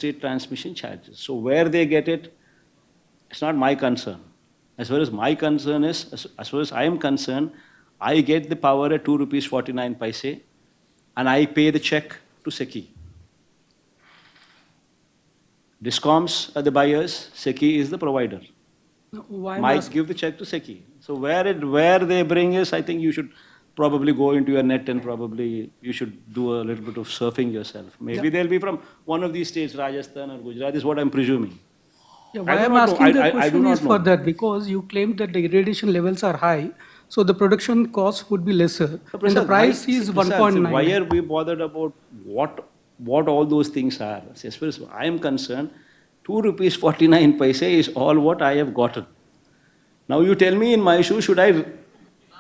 interstate transmission charges. So where they get it, it's not my concern. As far as my concern is, as far as I am concerned, I get the power at 2 rupees 49 paise and I pay the check to SECI. Discoms are the buyers, SECI is the provider. Why Might give the check to SECI. So where they bring is, I think you should probably go into your net and probably you should do a little bit of surfing yourself. Maybe they'll be from one of these states, Rajasthan or Gujarat, is what I'm presuming. Yeah, why I'm not know. asking the I do question not is for know. that because you claimed that the irradiation levels are high, so the production cost would be lesser, and the Prasad, price is Prasad, 1.9. why are we bothered about what all those things are? As far as I am concerned, 2 rupees 49 paise is all what I have gotten. Now you tell me in my shoes,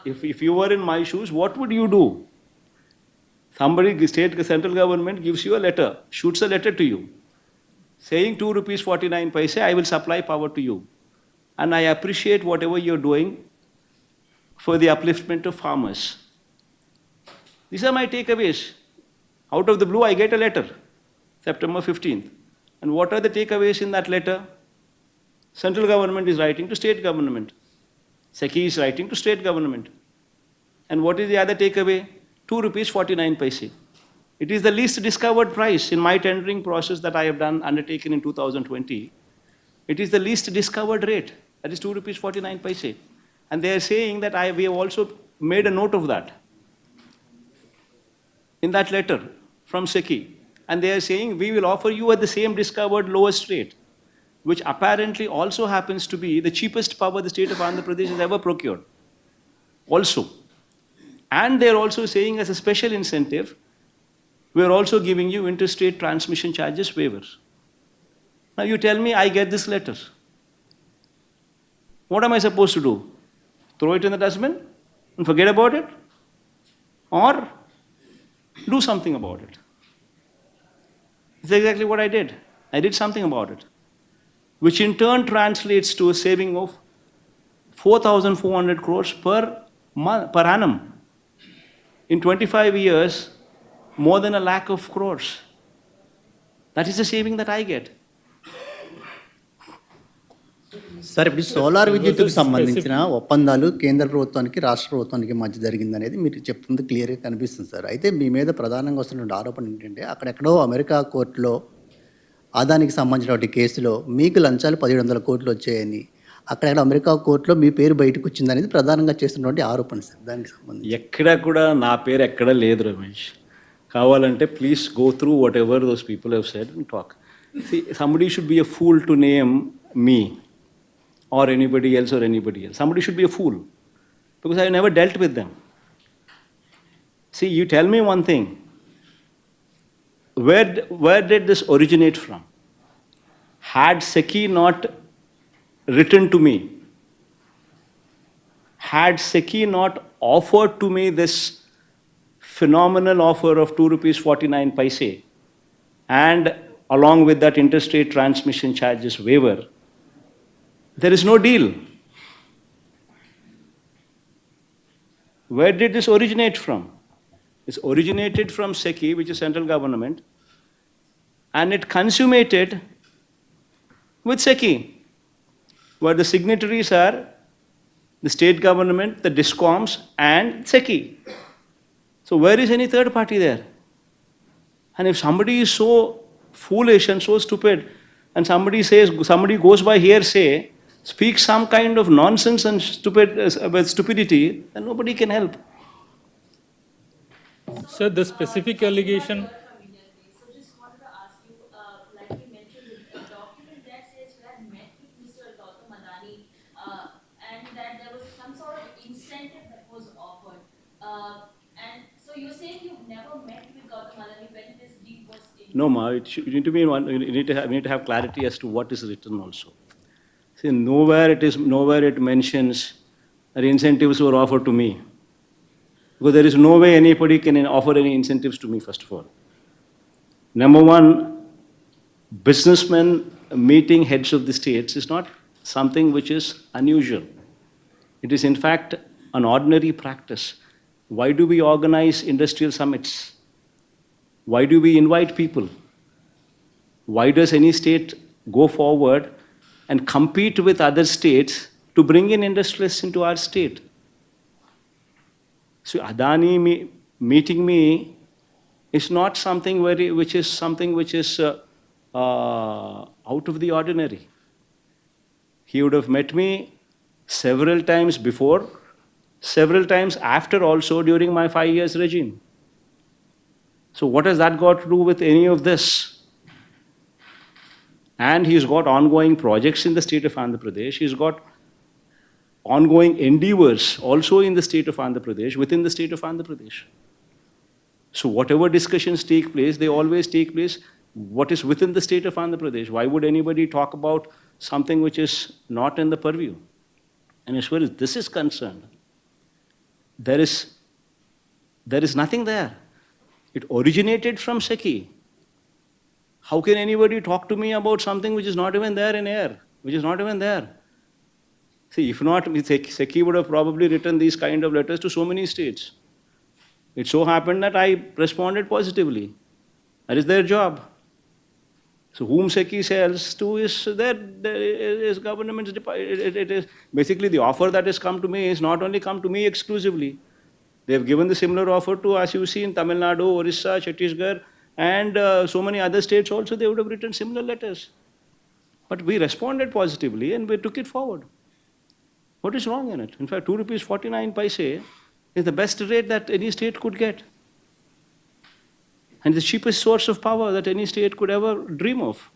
if you were in my shoes, what would you do? Somebody, central government gives you a letter, shoots a letter to you, saying 2 rupees 49 paise, I will supply power to you. And I appreciate whatever you're doing for the upliftment of farmers. These are my takeaways. Out of the blue, I get a letter, September 15th. And what are the takeaways in that letter? Central government is writing to state government. SECI is writing to state government. And what is the other takeaway? 2 rupees 49 paise. It is the least discovered price in my tendering process that I have undertaken in 2020. It is the least discovered rate. That is 2 rupees 49 paise. And they are saying that we have also made a note of that in that letter from SECI. And they are saying we will offer you at the same discovered lowest rate, which apparently also happens to be the cheapest power the state of Andhra Pradesh has ever procured. Also. And they're also saying as a special incentive, we're also giving you interstate transmission charges waivers. Now you tell me I get this letter. What am I supposed to do? Throw it in the dustbin and forget about it? Or do something about it? It's exactly what I did. I did something about it, which in turn translates to a saving of 4,400 crores per annum. In 25 years, more than 1 lakh of crores. That is the saving that I get. Sir ఇప్పుడు solar విద్యుత్తుకు సంబంధించిన ఒప్పందాలు కేంద్ర ప్రభుత్వానికి రాష్ట్ర ప్రభుత్వానికి మధ్య జరిగిందనేది మీరు చెప్తుంది క్లియర్గా కనిపిస్తుంది సార్. అయితే మీ మీద ప్రధానంగా వస్తున్న ఆరోపణ ఏంటంటే అక్కడెక్కడో అమెరికా కోర్టులో ఆదానికి సంబంధించిన కేసులో మీకు లంచాలు 1,700 కోట్లు వచ్చాయని అక్కడ అమెరికా కోర్టులో మీ పేరు బయటకు వచ్చిందనేది ప్రధానంగా చేస్తున్నటువంటి ఆరోపణ సార్. దానికి సంబంధించి ఎక్కడ కూడా నా పేరు ఎక్కడ లేదు రమేష్. కావాలంటే please go through what ever those people have said and talk. Somebody should be a fool to name me or anybody else. Somebody should be a fool because I have never dealt with them. See, you tell me one thing. Where did this originate from? Had SECI not written to me, had SECI not offered to me this phenomenal offer of 2 rupees 49 paise and along with that interstate transmission charges waiver, there is no deal. Where did this originate from? It's originated from SECI, which is central government, and it consummated with SECI, where the signatories are the state government, the discoms, and SECI. So where is any third party there? And if somebody is so foolish and so stupid, and somebody goes by hearsay, speaks some kind of nonsense and stupidity, then nobody can help. Sir, the specific allegation. So just wanted to ask you, like you mentioned, the document that says you had met with Mr. Gautam Adani and that there was some sort of incentive that was offered. And so you're saying you've never met with Gautam Adani when this deal was in? No, Ma, you need to have clarity as to what is written also. See, nowhere it mentions that incentives were offered to me. Because there is no way anybody can offer any incentives to me, first of all. Number one, businessmen meeting heads of the states is not something which is unusual. It is in fact an ordinary practice. Why do we organize industrial summits? Why do we invite people? Why does any state go forward and compete with other states to bring in industrialists into our state? So Adani meeting me is not something which is out of the ordinary. He would have met me several times before, several times after also during my 5 years regime. So what has that got to do with any of this? And he's got ongoing projects in the state of Andhra Pradesh. He's got ongoing endeavors also in the state of Andhra Pradesh, within the state of Andhra Pradesh. So whatever discussions take place, they always take place what is within the state of Andhra Pradesh. Why would anybody talk about something which is not in the purview? And as far as this is concerned, there is nothing there. It originated from SECI. How can anybody talk to me about something which is not even there in air, which is not even there? See, if not, SECI would have probably written these kind of letters to so many states. It so happened that I responded positively. That is their job. So whom SECI sells to is government's department. It is basically the offer that has come to me is not only come to me exclusively. They have given the similar offer to, as you see, in Tamil Nadu, Orissa, Chhattisgarh, and so many other states also. They would have written similar letters. But we responded positively and we took it forward. What is wrong in it? In fact, 2 rupees 49 paise is the best rate that any state could get. And the cheapest source of power that any state could ever dream of.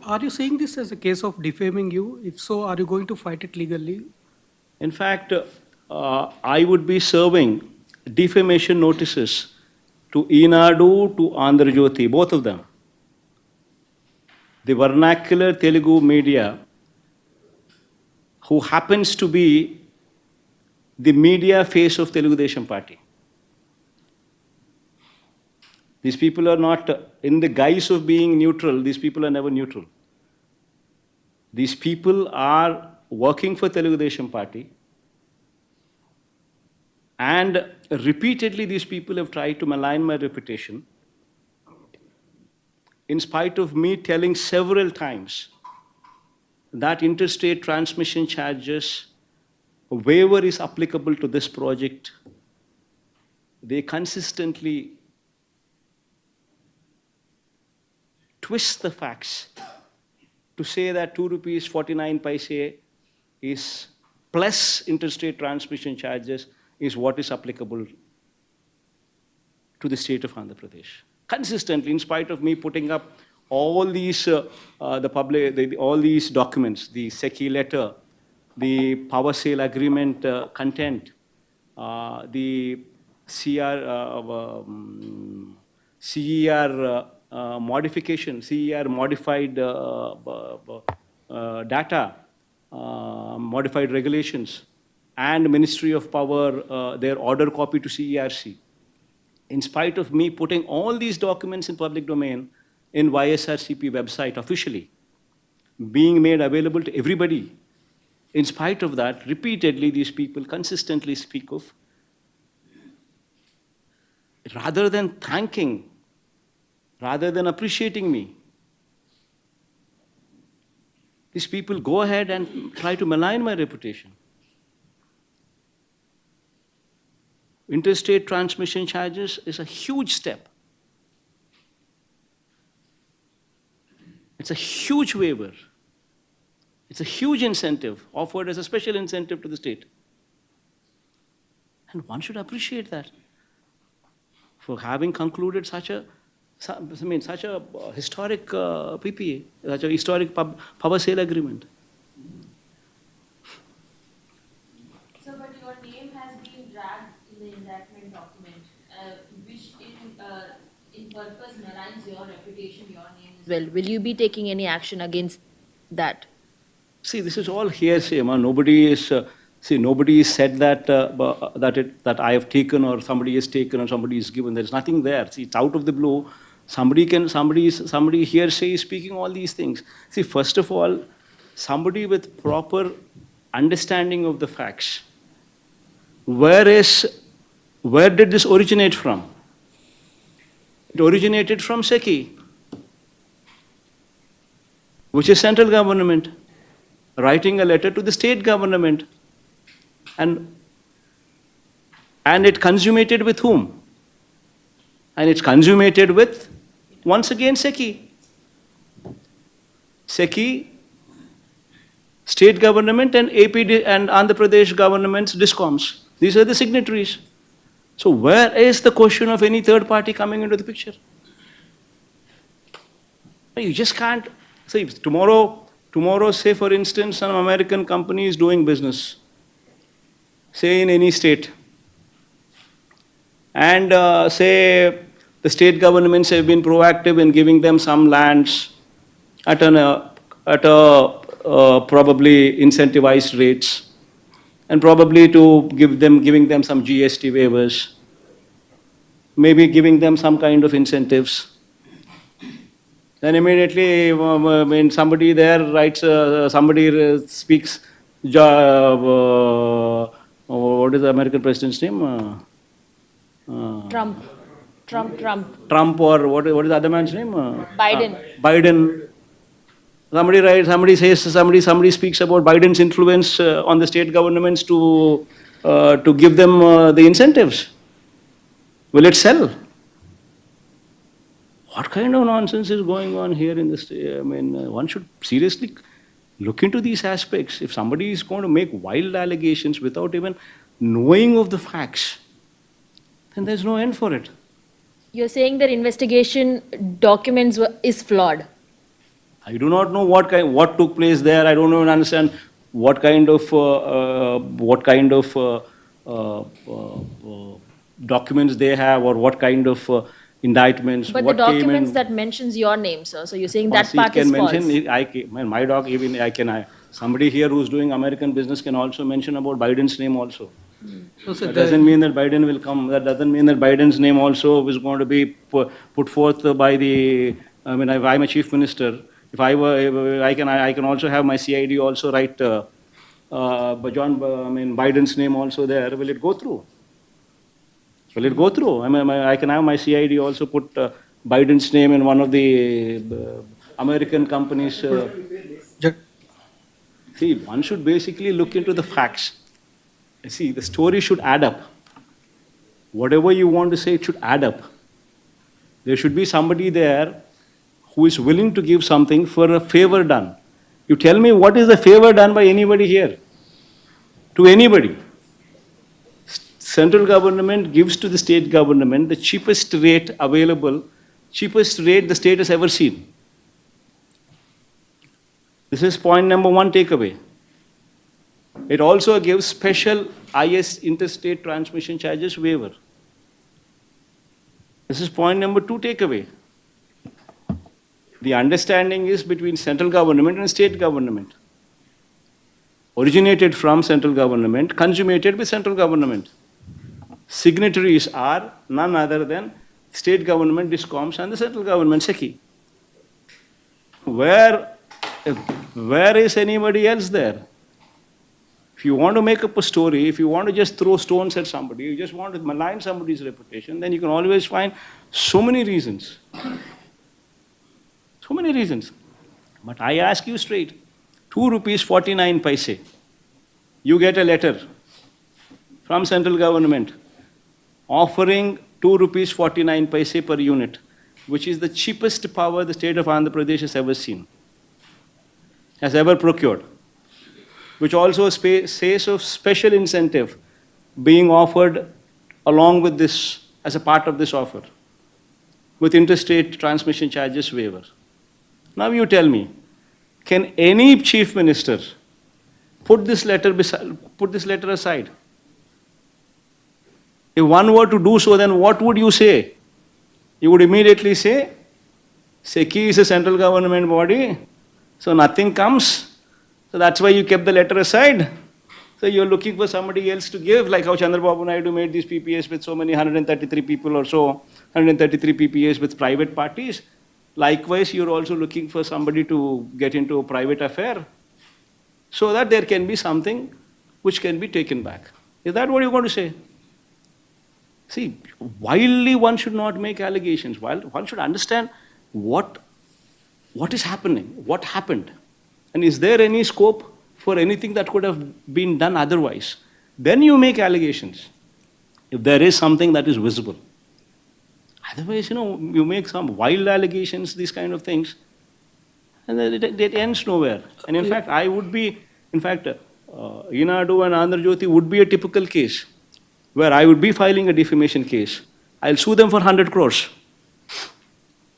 Are you saying this as a case of defaming you? If so, are you going to fight it legally? In fact, I would be serving defamation notices to Enadu, to Andhra Jyoti, both of them. The vernacular Telugu media, who happens to be the media face of Telugu Desam Party. These people are not, in the guise of being neutral, these people are never neutral. These people are working for Telugu Desam Party, and repeatedly these people have tried to malign my reputation, in spite of me telling several times that interstate transmission charges waiver is applicable to this project. They consistently twist the facts to say that 2 rupees 49 paise is plus interstate transmission charges is what is applicable to the state of Andhra Pradesh. Consistently, in spite of me putting up all these all these documents, the SECI letter, the power sale agreement content, the CER modification, CER modified data, modified regulations, and Ministry of Power, their order copy to CERC. In spite of me putting all these documents in public domain in YSRCP website officially, being made available to everybody, in spite of that, repeatedly these people consistently speak of, rather than thanking, rather than appreciating me, these people go ahead and try to malign my reputation. Interstate transmission charges is a huge step. It's a huge waiver. It's a huge incentive offered as a special incentive to the state. And one should appreciate that for having concluded such a historic PPA, such a historic power sale agreement. So, but your name has been dragged in the indictment document, which in purpose maligns your reputation, your name as well. Will you be taking any action against that? See, this is all hearsay, man. Nobody is said that that I have taken or somebody has taken or somebody is given. There is nothing there. See, it's out of the blue. Somebody hearsay is speaking all these things. See, first of all, somebody with proper understanding of the facts. Where did this originate from? It originated from SECI, which is central government, writing a letter to the state government. And it consummated with whom? And it's consummated with, once again, SECI. SECI, state government, and AP and Andhra Pradesh government's discoms. These are the signatories. So where is the question of any third party coming into the picture? You just can't. See, tomorrow, say for instance, some American company is doing business, say in any state, and say the state governments have been proactive in giving them some lands at probably incentivized rates, and probably to giving them some GST waivers, maybe giving them some kind of incentives. Then immediately, when somebody there writes, somebody speaks, what is the American president's name? Trump. Trump, or what is the other man's name? Biden. Biden. Somebody writes, somebody speaks about Biden's influence on the state governments to give them the incentives. Will it sell? What kind of nonsense is going on here in this? I mean, one should seriously look into these aspects. If somebody is going to make wild allegations without even knowing of the facts, then there's no end for it. You're saying that investigation documents is flawed. I do not know what took place there. I don't even understand what kind of documents they have, or what kind of indictments. But what the documents came in. that mentions your name, sir. So you're saying that See, part can is mention, false. my doc, even somebody here who's doing American business can also mention about Biden's name also. So, sir, That doesn't mean that Biden will come. That doesn't mean that Biden's name also is going to be put forth by the. I mean, if I'm a chief minister, if I were, I can also have my CID also write Biden's name also there. Will it go through? Will it go through? I mean, I can have my CID also put Biden's name in one of the American companies. See, one should basically look into the facts. See, the story should add up. Whatever you want to say, it should add up. There should be somebody there who is willing to give something for a favor done. You tell me, what is the favor done by anybody here? To anybody. Central government gives to the state government the cheapest rate available, cheapest rate the state has ever seen. This is point number one takeaway. It also gives special IS interstate transmission charges waiver. This is point number two takeaway. The understanding is between central government and state government. Originated from central government, consummated with central government. Signatories are none other than state government, discoms, and the central government, SECI. Where is anybody else there? If you want to make up a story, if you want to just throw stones at somebody, you just want to malign somebody's reputation, then you can always find so many reasons. So many reasons. But I ask you straight, 2 rupees 49 paise. You get a letter from central government offering 2 rupees 49 paise per unit, which is the cheapest power the state of Andhra Pradesh has ever seen, has ever procured, which also says of special incentive being offered along with this, as a part of this offer, with interstate transmission charges waiver. Now you tell me, can any chief minister put this letter aside? If one were to do so, then what would you say? You would immediately say, SECI is a central government body, so nothing comes. So that's why you kept the letter aside. So you're looking for somebody else to give, like how Chandrababu Naidu made these PPAs with so many 133 people or so, 133 PPAs with private parties. Likewise, you're also looking for somebody to get into a private affair so that there can be something which can be taken back. Is that what you're going to say? See, wildly one should not make allegations. While one should understand what is happening, what happened, and is there any scope for anything that could have been done otherwise. Then you make allegations, if there is something that is visible. Otherwise, you make some wild allegations, these kind of things, and then it ends nowhere. And in fact, Inadu and Andhra Jyoti would be a typical case where I would be filing a defamation case. I'll sue them for 100 crores.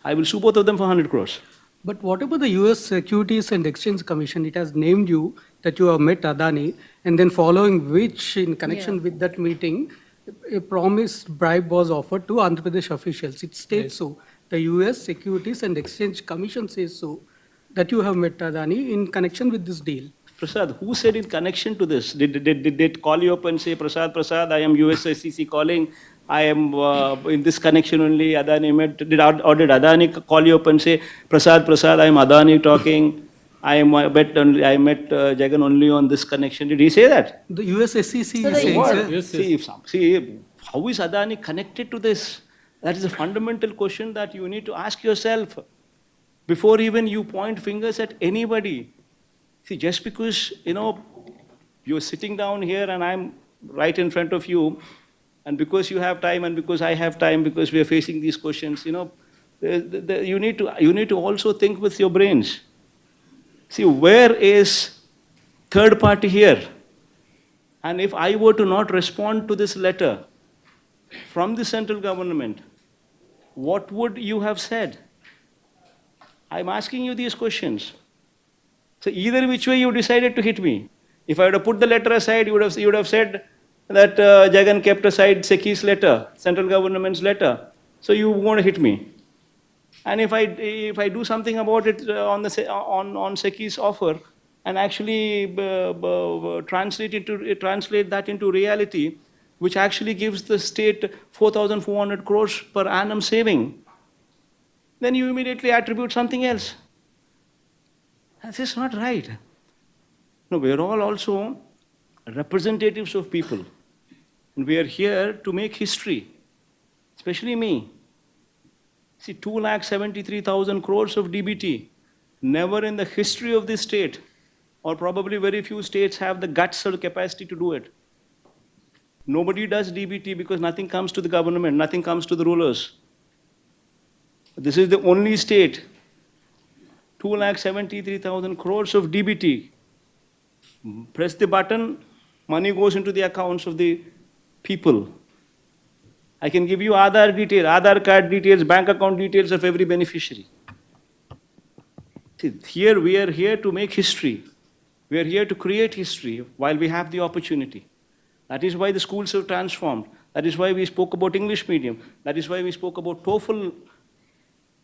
I will sue both of them for 100 crores. But what about the US Securities and Exchange Commission? It has named you that you have met Adani, and then following which, in connection with that meeting, a promised bribe was offered to Andhra Pradesh officials. It states so. The US Securities and Exchange Commission says so, that you have met Adani in connection with this deal. Prasad, who said in connection to this? Did they call you up and say, Prasad, I am USSCC calling, I am in this connection only, Adani met, did Adani call you up and say, Prasad, I am Adani talking, I met Jagan only on this connection. Did he say that? The US SEC is So the saying, What? sir. Yes, See, how is Adani connected to this? That is a fundamental question that you need to ask yourself before even you point fingers at anybody. See, just because, you're sitting down here and I'm right in front of you, and because you have time and because I have time, because we are facing these questions, you need to also think with your brains. See, where is third party here? And if I were to not respond to this letter from the central government, what would you have said? I'm asking you these questions. So either which way you decided to hit me. If I would have put the letter aside, you would have said that Jagan kept aside SECI's letter, central government's letter. So you want to hit me. And if I do something about it on SECI's offer and actually translate that into reality, which actually gives the state 4,400 crores per annum saving, then you immediately attribute something else. This is not right. No, we are all also representatives of people. And we are here to make history, especially me. See, 2,73,000 crores of DBT. Never in the history of this state, or probably very few states have the guts or the capacity to do it. Nobody does DBT because nothing comes to the government, nothing comes to the rulers. This is the only state. 2,73,000 crores of DBT. Press the button, money goes into the accounts of the people. I can give you Aadhaar card details, bank account details of every beneficiary. See, here we are here to make history. We are here to create history while we have the opportunity. That is why the schools have transformed. That is why we spoke about English medium. That is why we spoke about TOEFL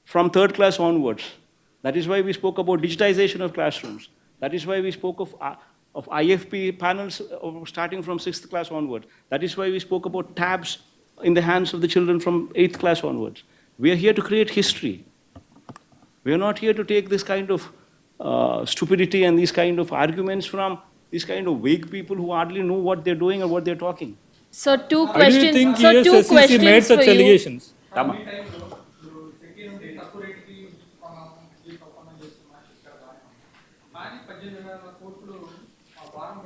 from third class onwards. That is why we spoke about digitization of classrooms. That is why we spoke of IFP panels starting from 6th class onwards. That is why we spoke about tabs in the hands of the children from 8th class onwards. We are here to create history. We are not here to take this kind of stupidity and these kind of arguments from these kind of vague people who hardly know what they're doing or what they're talking. So two Why do you questions. think So two USSCC made questions for such you. allegations? Tama.